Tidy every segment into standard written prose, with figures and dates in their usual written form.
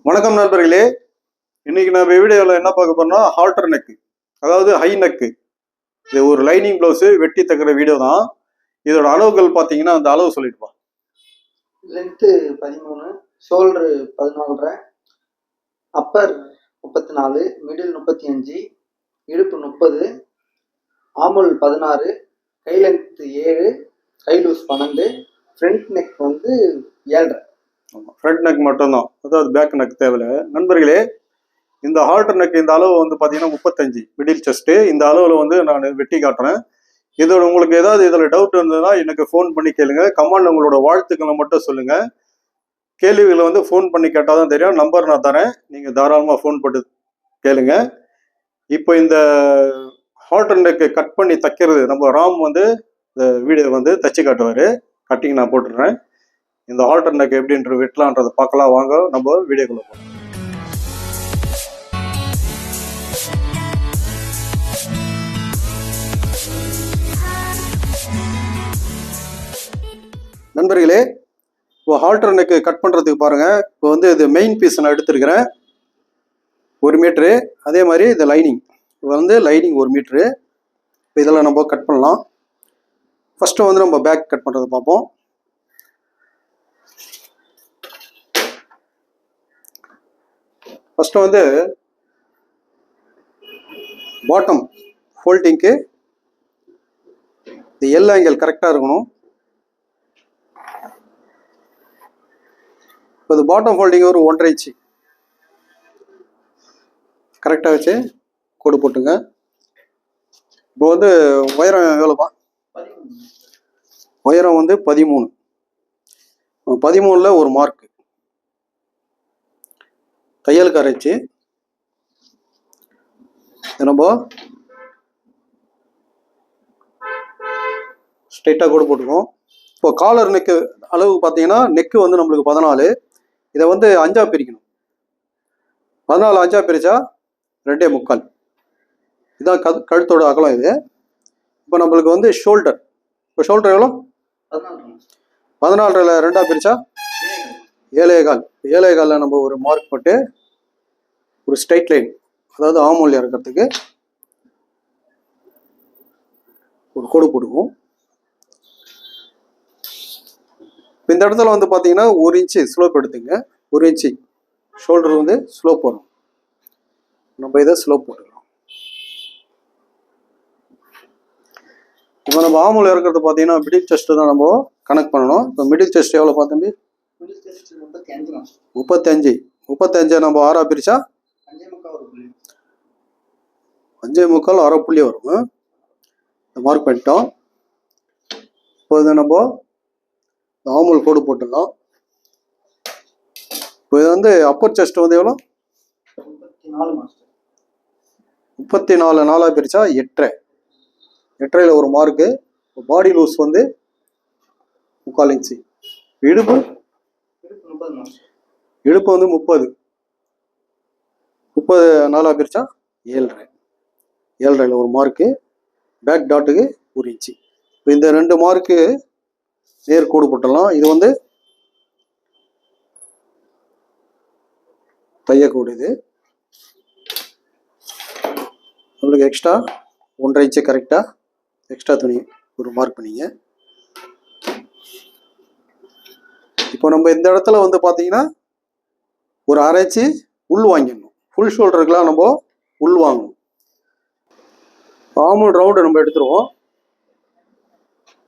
வணக்கம் நண்பர்களே. இன்னைக்கு நம்ம வீடியோவில் என்ன பார்க்க போறோம்னா ஹால்டர் நெக்கு, அதாவது ஹை நெக்கு. இது ஒரு லைனிங் பிளவுஸ் வெட்டி தக்கிற வீடியோ தான். இதோட அளவுகள் பார்த்தீங்கன்னா அந்த அளவு சொல்லிட்டுப்பா. லென்த்து 13, ஷோல்டரு 14.5, அப்பர் 34, மிடில் 35, இடுப்பு 30, ஆமுல் 16, கை லென்த்து 7, கை லூஸ் 12, ஃப்ரண்ட் நெக் வந்து 7.5. ஃப்ரண்ட் நெக் மட்டும்தான், அதாவது பேக் நெக் தேவையில்ல. நண்பர்களே, இந்த ஹால்டர் நெக் இந்த அளவு வந்து பார்த்தீங்கன்னா 35 மிடில் செஸ்ட்டு. இந்த அளவில் வந்து நான் வெட்டி காட்டுறேன். இதோட உங்களுக்கு ஏதாவது இதில் டவுட் இருந்ததுன்னா எனக்கு ஃபோன் பண்ணி கேளுங்க. கமெண்ட் உங்களோட வாழ்த்துக்களை மட்டும் சொல்லுங்க. கேள்விகளை வந்து ஃபோன் பண்ணி கேட்டால் தான் தெரியும். நம்பர் நான் தரேன், நீங்கள் தாராளமாக ஃபோன் போட்டு கேளுங்க. இப்போ இந்த ஹால்டர் நெக்கு கட் பண்ணி தைக்கிறது நம்ம ராம் வந்து இந்த வீடியோ வந்து தச்சு காட்டுவார். கட்டிங் நான் போட்டுடுறேன். இந்த ஹால்டர் நெக் எப்படின்ற வெட்டலான்றதை பார்க்கலாம். வாங்க நம்ம வீடியோக்குள்ள போகலாம். நண்பர்களே, இப்போ ஹால்டர் நெக்கு கட் பண்ணுறதுக்கு பாருங்கள். இப்போ வந்து இது மெயின் பீஸ் நான் எடுத்துருக்கிறேன் 1 மீட்ரு. அதே மாதிரி இது லைனிங், இப்போ வந்து லைனிங் 1 மீட்ரு. இப்போ இதெல்லாம் நம்ம கட் பண்ணலாம். ஃபஸ்ட்டு வந்து நம்ம பேக் கட் பண்ணுறதை பார்ப்போம். ஃபஸ்ட்டு வந்து பாட்டம் ஃபோல்டிங்க்கு இந்த எல் ஆங்கிள் கரெக்டாக இருக்கணும். இப்போ இது பாட்டம் ஃபோல்டிங் ஒரு 1.5 இன்ச்சு கரெக்டாக வச்சு கோடு போட்டுங்க. இப்போ வந்து உயரம் எவ்வளோப்பா? உயரம் வந்து 13. 13ல் ஒரு மார்க்கு தையலுக்கு அரைச்சி நம்ம ஸ்ட்ரைட்டாக கோடு போட்டுக்குவோம். இப்போ காலர் நெக்கு அளவு பார்த்தீங்கன்னா நெக்கு வந்து நம்மளுக்கு 14. இதை வந்து 5ஆக பிரிக்கணும். 14 5ஆக பிரித்தா 2.25. இதுதான் கழுத்தோட அகலம் இது. இப்போ நம்மளுக்கு வந்து ஷோல்டர், இப்போ ஷோல்டர் எவ்வளோ? 14ல் 2ஆக பிரித்தா 7.25. 7.25ல் நம்ம ஒரு மார்க் போட்டு ஒரு ஸ்ட்ரைட் லைன், அதாவது ஆமூல் இறக்கிறதுக்கு ஒரு கோடு போடுவோம். இப்போ இந்த இடத்துல வந்து பார்த்தீங்கன்னா 1 இன்ச்சு ஸ்லோப் எடுத்துங்க. 1 இன்ச்சு ஷோல்டர் வந்து ஸ்லோப் வரும். நம்ம இதை ஸ்லோப் போட்டுக்கலாம். இப்போ நம்ம ஆமூல் இறக்கிறது பார்த்தீங்கன்னா மிடில் செஸ்ட்டு தான் நம்ம கனெக்ட் பண்ணணும். இப்போ மிடில் செஸ்ட் எவ்வளோ பார்த்தம்பி? 35. 35 நம்ம 6ஆக பிரிச்சா 5.25 அரை புள்ளி வரும். மார்க் பண்ணிட்டோம். இப்போ இதை நம்ம ஆமூல் கோடு போட்டுடலாம். இப்போ இது வந்து அப்பர் செஸ்ட் வந்து எவ்வளோ? 34 4ஆக பிரிச்சா 8.5. 8.5ல் ஒரு மார்க்கு. பாடி லூஸ் வந்து 3/4 இன்ச்சு. இடுப்பு வந்து 30. 30 4ஆக பிரிச்சா 7.5. 7.5ல் ஒரு மார்க்கு. Back டாட்டுக்கு 1 inch. இப்போ இந்த 2 மார்க்கு நேர் கோடு போட்டலாம். இது வந்து தையக்கூடு. இது நம்மளுக்கு எக்ஸ்ட்ரா 1.5 இன்ச்சு கரெக்டாக எக்ஸ்ட்ரா துணி ஒரு மார்க் பண்ணிங்க. இப்போ நம்ம இந்த இடத்துல வந்து பார்த்தீங்கன்னா ஒரு 1/2 இன்ச்சு உள் வாங்கிடணும். ஃபுல் ஷோல்டருக்குலாம் நம்ம உள் வாங்கணும். ஆமூல் ரவுண்டு நம்ம எடுத்துருவோம்.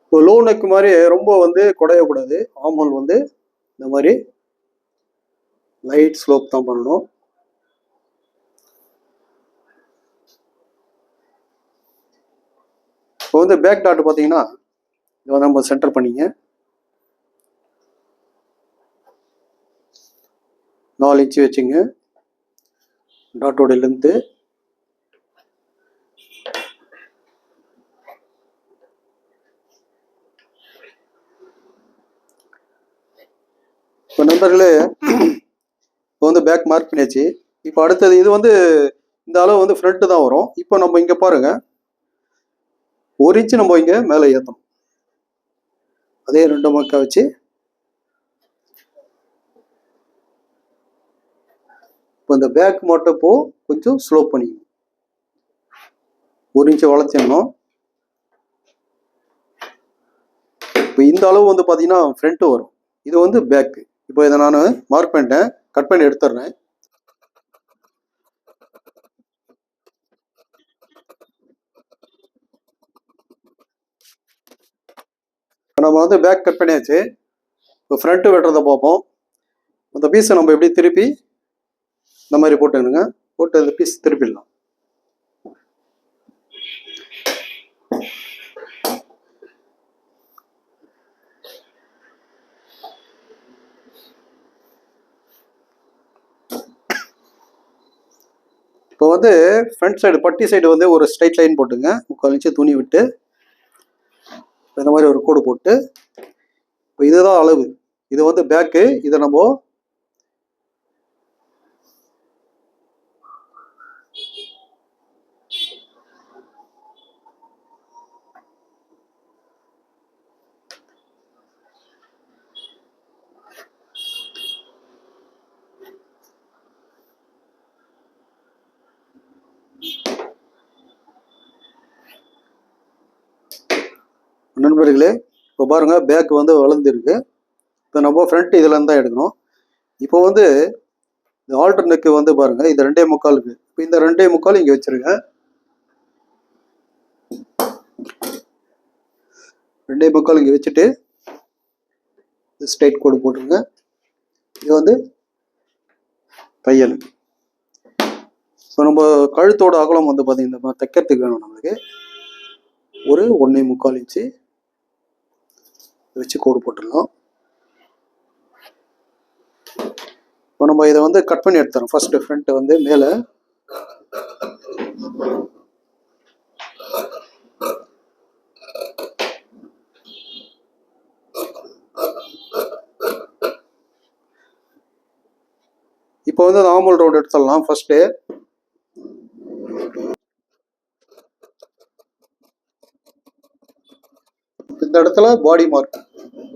இப்போ லோ நெக் மாதிரி ரொம்ப வந்து குடையக்கூடாது. ஆமூல் வந்து இந்த மாதிரி லைட் ஸ்லோப் தான் பண்ணணும். இப்போ வந்து பேக் டாட் பார்த்தீங்கன்னா இதை நம்ம சென்டர் பண்ணிங்க. 4 இன்ச்சு வச்சுங்க டாட்டோட லென்த்து. இப்போ நண்பர்களே, இப்போ வந்து பேக் மார்க் பண்ணியாச்சு. இப்போ அடுத்தது இது வந்து இந்த அளவு வந்து ஃப்ரண்ட்டு தான் வரும். இப்போ நம்ம இங்கே பாருங்கள் 1 இன்ச்சு நம்ம இங்கே மேலே ஏற்றணும். அதே 2 மார்க்காக வச்சு இந்த பேக் மட்டும் இப்போ கொஞ்சம் ஸ்லோ பண்ணிக்கணும். 1 இன்ச்சு வளர்த்திடணும். இப்போ இந்த அளவு வந்து பார்த்தீங்கன்னா ஃப்ரண்ட்டு வரும். இது வந்து பேக்கு. இப்போ இதை நான் மார்க் பண்ணிட்டேன், கட் பண்ணி எடுத்துடுறேன். நம்ம வந்து பேக் கட் பண்ணியாச்சு. இப்போ ஃப்ரண்ட்டு வெட்டுறதை பார்ப்போம். அந்த பீஸை நம்ம எப்படி திருப்பி இந்த மாதிரி போட்டுக்கணுங்க. போட்டு அந்த பீஸ் திருப்பிடலாம். இப்போ வந்து ஃப்ரண்ட் சைடு பட்டி சைடு வந்து ஒரு ஸ்ட்ரைட் லைன் போட்டுங்க. 3/4 இன்ச்சு துணி விட்டு இந்த மாதிரி ஒரு கோடு போட்டு, இப்போ இதுதான் அளவு. இது வந்து பேக்கு. இதை நம்ம நண்பர்களே இப்போ பாருங்க, பேக் வந்து வளர்ந்துருக்கு. இப்போ நம்ம ஃப்ரண்ட் இதுல இருந்து தான் எடுக்கணும். இப்போ வந்து இந்த ஆல்டர்னேக்கு வந்து பாருங்க, இது 2.25. இப்போ இந்த 2.25 இங்க வச்சிருங்க. 2.25 இங்க வச்சுட்டு ஸ்ட்ரைட் கோடு போட்டுருங்க. இது வந்து தையல். இப்போ நம்ம கழுத்தோட அகலம் வந்து பார்த்தீங்கன்னா தைக்கிறதுக்கு வேணும் நம்மளுக்கு ஒரு 1.25 இன்ச்சு வச்சு கோடு போட்டுடலாம். இப்போ நம்ம இதை வந்து கட் பண்ணி எடுத்துறோம். ஃபர்ஸ்ட் ஃப்ரண்ட் வந்து மேலே இப்போ வந்து நார்மல் ரவுண்ட் எடுத்துடலாம். ஃபர்ஸ்ட் இந்த இடத்துல பாடி மார்க்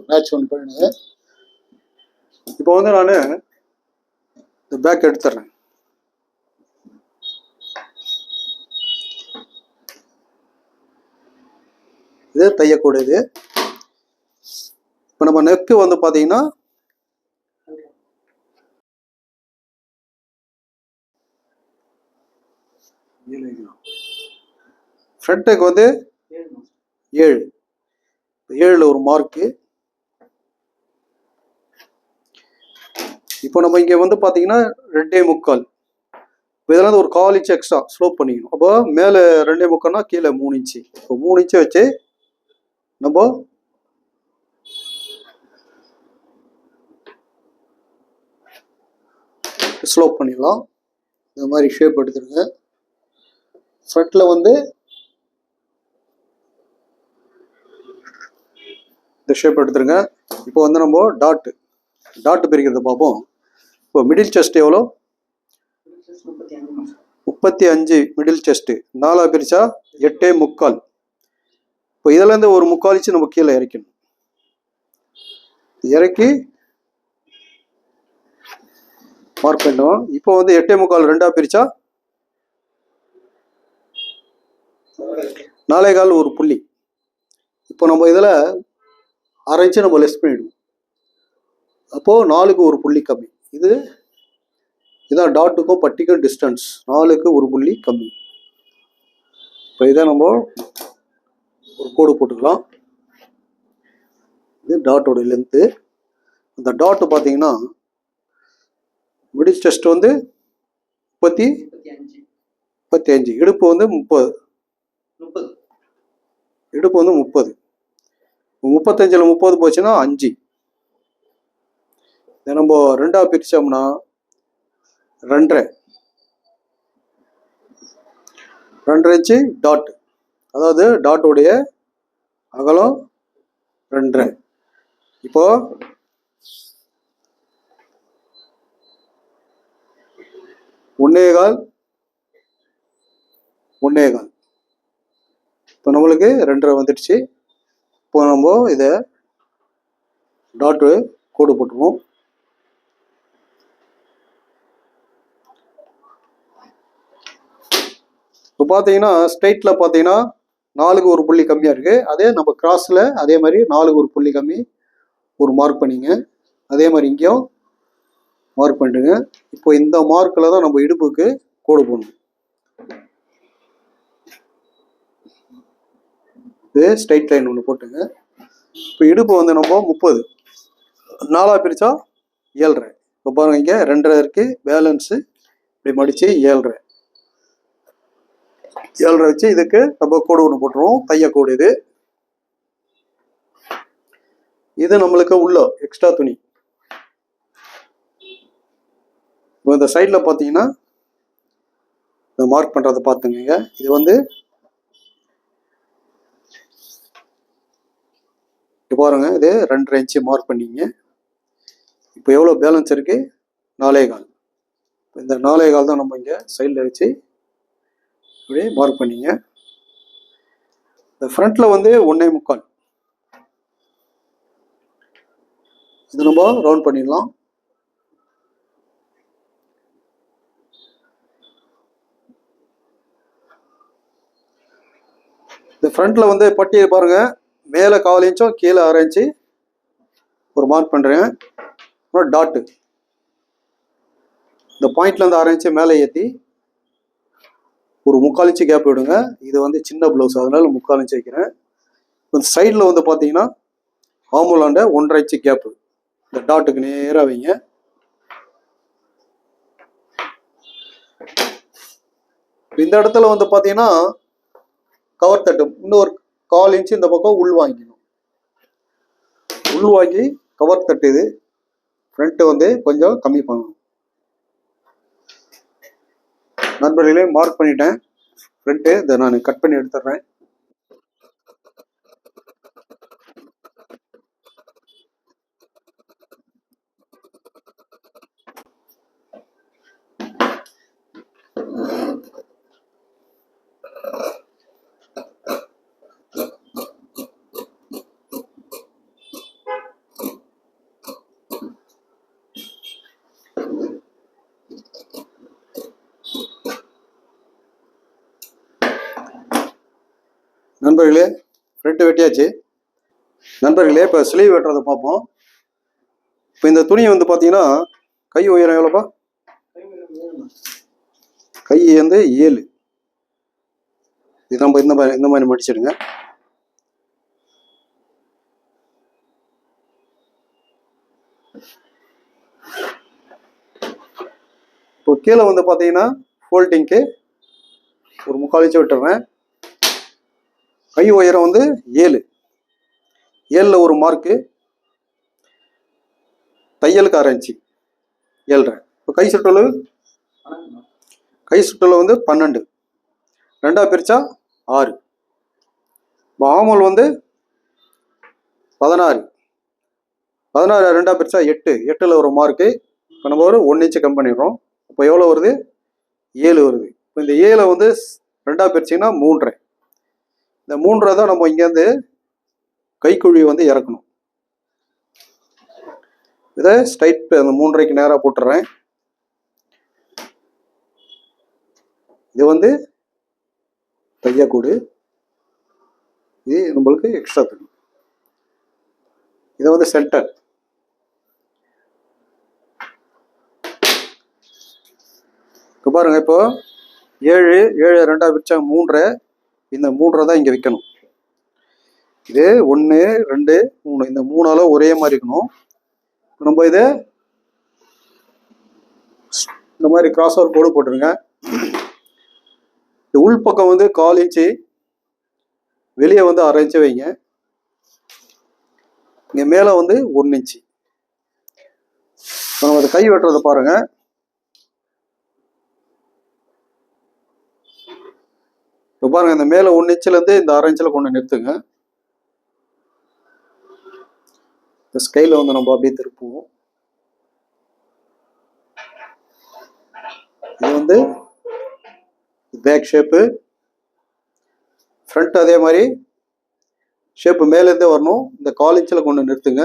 மேட்ச் ஒன்று பண்ணுங்க. இப்போ வந்து நான் இந்த பேக் எடுத்துடுறேன். இது தையக்கூட இது. இப்போ நம்ம நெக்கு வந்து பார்த்தீங்கன்னா ஃப்ரண்ட்டுக்கு வந்து 7. 7ல் ஒரு மார்க்கு. இப்போ நம்ம இங்கே வந்து பார்த்தீங்கன்னா 2.25. இதெல்லாம் ஒரு 1/4 இன்ச்சு எக்ஸ்ட்ரா ஸ்லோப் பண்ணிக்கணும். அப்போ மேலே 2.25னா கீழே 3 இன்ச்சு. இப்போ 3 இன்ச்சு வச்சு நம்ம ஸ்லோப் பண்ணிடலாம். இந்த மாதிரி ஷேப் எடுத்துருங்க. ஃப்ரண்ட்ல வந்து இந்த ஷேப் எடுத்துருங்க. இப்போ வந்து நம்ம டாட் பிரிக்கிறத பார்ப்போம். இப்போ மிடில் செஸ்ட் எவ்வளோ? 35 மிடில் செஸ்ட். 4 பிரிச்சா 8.25. இப்போ இதுல இருந்து ஒரு 3/4 இன்ச்சு நம்ம கீழே இறக்கணும். இறக்கி மார்க் பண்ணுவோம். இப்போ வந்து 8.25 2 பிரிச்சா 4.25 ஒரு புள்ளி. இப்போ நம்ம இதில் 1/2 இன்ச்சு நம்ம லெஸ் பண்ணிடுவோம். அப்போது 4க்கு ஒரு புள்ளி கம்மி. இதான் டாட்டுக்கும் பட்டிக்கும் டிஸ்டன்ஸ். 4க்கு ஒரு புள்ளி கம்மி. இப்போ இதை நம்ம ஒரு கோடு போட்டுக்கலாம். இது டாட்டோட லென்த்து. இந்த டாட்டு பார்த்தீங்கன்னா மிடில் செஸ்ட் வந்து 35, இடுப்பு வந்து 30. இடுப்பு வந்து 30. 35ல் 30 போச்சுன்னா 5. இதை நம்ம 2 பிரிச்சோம்னா 2.5 இன்ச்சு டாட். அதாவது டாட்டோடைய அகலம் 2.5. இப்போ ஒன்னேகால். இப்போ நம்மளுக்கு 2.5 வந்துடுச்சு. இப்போ நம்ம இதை டாட்டு கோடு போட்டுருவோம். இப்போ பார்த்தீங்கன்னா ஸ்ட்ரைட்டில் பார்த்தீங்கன்னா 4க்கு ஒரு புள்ளி கம்மியாக இருக்குது. அதே நம்ம கிராஸில் அதே மாதிரி 4க்கு ஒரு புள்ளி கம்மி ஒரு மார்க் பண்ணிங்க. அதே மாதிரி இங்கேயும் மார்க் பண்ணிடுங்க. இப்போ இந்த மார்க்கில் தான் நம்ம இடுப்புக்கு கோடு போடணும். இது ஸ்ட்ரைட் லைன் ஒன்று போட்டுங்க. இப்போ இடுப்பு வந்து நம்ம 30 4ஆக பிரித்தா 7.5. இப்போ பாருங்கள் இங்கே 2.5 இருக்குது, பேலன்ஸு இப்படி மடித்து 7.5 வச்சு இதுக்கு நம்ம கோடு ஒன்று போட்டுருவோம். தையக்கோடு இது. இது நம்மளுக்கு உள்ள எக்ஸ்ட்ரா துணி. இப்போ இந்த சைடில் பார்த்தீங்கன்னா இந்த மார்க் பண்ணுறதை பார்த்துங்க. இது வந்து இப்போ பாருங்க, இது 2.5 இன்ச்சு மார்க் பண்ணிங்க. இப்போ எவ்வளோ பேலன்ஸ் இருக்குது? 4.25. இந்த 4.25 தான் நம்ம இங்கே சைடில் வச்சு இப்படி மார்க் பண்ணிங்க. இந்த ஃப்ரண்ட்டில் வந்து 1.25. இது நம்ம ரவுண்ட் பண்ணிடலாம். இந்த ஃப்ரண்ட்டில் வந்து பட்டியை பாருங்கள், மேலே 1/4 இன்ச்சும் கீழே 1/2 இன்ச்சு ஒரு மார்க் பண்ணுறேன். அப்புறம் டாட்டு இந்த பாயிண்ட்லேருந்து 1/2 இன்ச்சு மேலே ஏற்றி ஒரு 3/4 இன்ச்சு கேப் விடுங்க. இது வந்து சின்ன ப்ளவுஸ், அதனால 3/4 இன்ச்சு வைக்கிறேன். இந்த சைடில் வந்து பார்த்தீங்கன்னா ஆம்பூலாண்ட 1.5 இன்ச்சு கேப்பு இந்த டாட்டுக்கு நேராக வைங்க. இந்த இடத்துல வந்து பார்த்தீங்கன்னா கவர் தட்டு இன்னொரு 1/4 இன்ச்சு இந்த பக்கம் உள் வாங்கிக்கணும். உள் வாங்கி கவர் தட்டு இது ஃப்ரண்ட்டு வந்து கொஞ்சம் கம்மி பண்ணணும். நண்பர்களே மார்க் பண்ணிட்டேன் ஃப்ரண்ட்டு. இதை நான் கட் பண்ணி எடுத்துடுறேன். நண்பர்களே ஃப்ரண்ட் வெட்டியாச்சு. நண்பர்களே இப்போ ஸ்லீவ் வெட்டுறதை பார்ப்போம். இப்போ இந்த துணி வந்து பார்த்தீங்கன்னா கை உயரம் எவ்வளோப்பா? கை வந்து 7. இது நம்ம இந்த மாதிரி மடிச்சிடுங்க. இப்போ கீழே வந்து பார்த்தீங்கன்னா ஃபோல்டிங்க்கு ஒரு 3/4 இன்ச்சு விட்டுறேன். கை உயரம் வந்து 7. 7ல் ஒரு மார்க்கு, தையலுக்கு 1/2 இன்ச்சு 7.5. இப்போ கை சுற்றளவு வந்து 12. 2ஆக பிரித்தா 6. இப்போ ஆமல் வந்து 16. 16 2ஆக பிரித்தா 8. 8ல் ஒரு மார்க்கு. இப்போ நம்ம ஒரு 1 இன்ச்சு கம் பண்ணிடுறோம். இப்போ எவ்வளோ வருது? 7 வருது. இப்போ இந்த 7 வந்து 2ஆக பிரிச்சிங்கன்னா 3.5. இந்த 3.5 தான் நம்ம இங்கேருந்து கைக்குழி வந்து இறக்கணும். இதை ஸ்ட்ரைட் அந்த 3.5க்கு நேராக போட்டுறேன். இது வந்து தையக்கூடு, இது நம்மளுக்கு எக்ஸ்ட்ரா துணி. இது வந்து சென்டர். இப்போ பாருங்க, இப்போ 7 2ஆக பிரிச்சா 3.5. இந்த 3.5 தான் இங்கே வைக்கணும். இது 1 2 3 இந்த 3ஆல ஒரே மாதிரி இருக்கணும். நம்ம இதை இந்த மாதிரி கிராஸ் ஓவர் கோடு போட்டுருங்க. இந்த உள் பக்கம் வந்து 1/4 இன்ச்சு, வெளியே வந்து 1/2 இன்ச்சு வைங்க. இங்கே மேலே வந்து 1 இன்ச்சு. நம்ம அதை கை வெட்டுறதை பாருங்க. இப்போ பாருங்க, இந்த மேலே 1 இன்ச்சிலேருந்து இந்த 1/2 இன்ச்சில் கொண்டு நிறுத்துங்க. இந்த ஸ்கைல வந்து நம்ம அப்படியே திருப்புவோம். இது வந்து பேக் ஷேப்பு. ஃப்ரண்ட் அதே மாதிரி ஷேப்பு மேலேருந்தே வரணும். இந்த 1/4 இன்ச்சில் கொண்டு நிறுத்துங்க.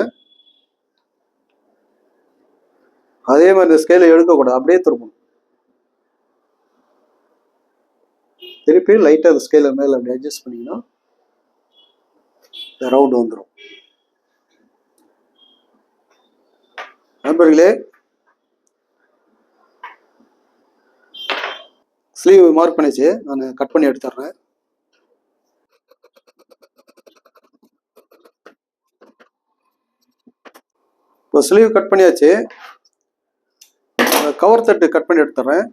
அதே மாதிரி இந்த ஸ்கேலை எடுக்கக்கூடாது, அப்படியே திருப்பணும். திருப்பி லைட்டாக அந்த ஸ்கேலை மேலே அப்படி அட்ஜஸ்ட் பண்ணிங்கன்னா இந்த ரவுண்டு வந்துடும். நண்பர்களே, ஸ்லீவ் மார்க் பண்ணிச்சு, நான் கட் பண்ணி எடுத்துட்றேன். இப்போ ஸ்லீவ் கட் பண்ணியாச்சு, கவர் தட்டு கட் பண்ணி எடுத்துட்றேன்.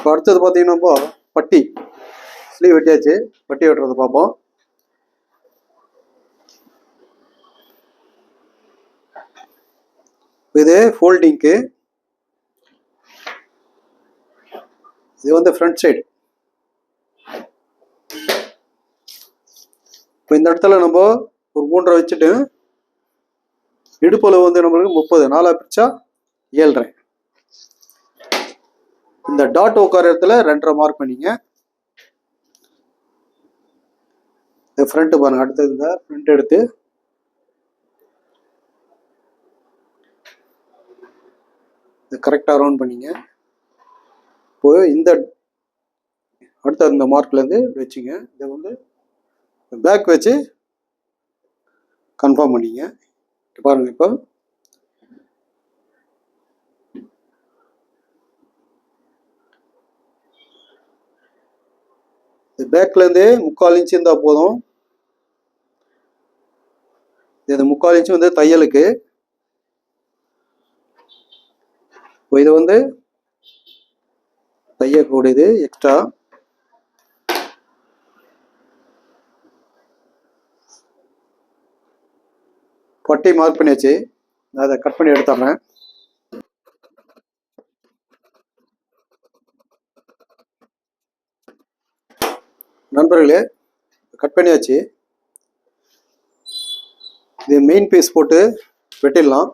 இப்போ அடுத்தது பார்த்தீங்கன்னா பட்டி ஸ்லீவ் வெட்டியாச்சு, பட்டி வெட்டுறது பார்ப்போம். இது ஃபோல்டிங்க்கு, இது வந்து ஃப்ரண்ட் சைடு. இப்போ இந்த இடத்துல நம்ம ஒரு 3.5 வச்சுட்டு இடுப்பளவு வந்து நம்மளுக்கு 30, 4 பிரிச்சா 7.5. இந்த டாட் உட்கார இடத்துல 2.5 மார்க் பண்ணிங்க. இந்த ஃப்ரண்ட் பாருங்க, அடுத்தது இந்த ஃப்ரண்ட் எடுத்து இது கரெக்டாக ரவுண்ட் பண்ணிங்க. இப்போ இந்த அடுத்த இந்த மார்க்லேருந்து வச்சுங்க. இதை வந்து பேக் வச்சு கன்ஃபார்ம் பண்ணிங்க. பாருங்க, இப்போ பேக்லேருந்து 3/4 இன்ச் இருந்தால் போதும். இது 3/4 இன்ச் வந்து தையலுக்கு. இப்போ இது வந்து தையக்கூடியது எக்ஸ்ட்ரா. பட்டி மார்க் பண்ணியாச்சு, நான் அதை கட் பண்ணி எடுத்துட்றேன். நண்பர்களே, கட் பண்ணியாச்சு. இது மெயின் பீஸ் போட்டு வெட்டிடலாம்.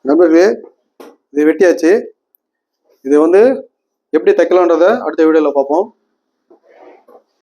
நண்பர்களே, இது வெட்டியாச்சு. இது வந்து எப்படி தைக்கலான்றதை அடுத்த வீடியோவில் பார்ப்போம்.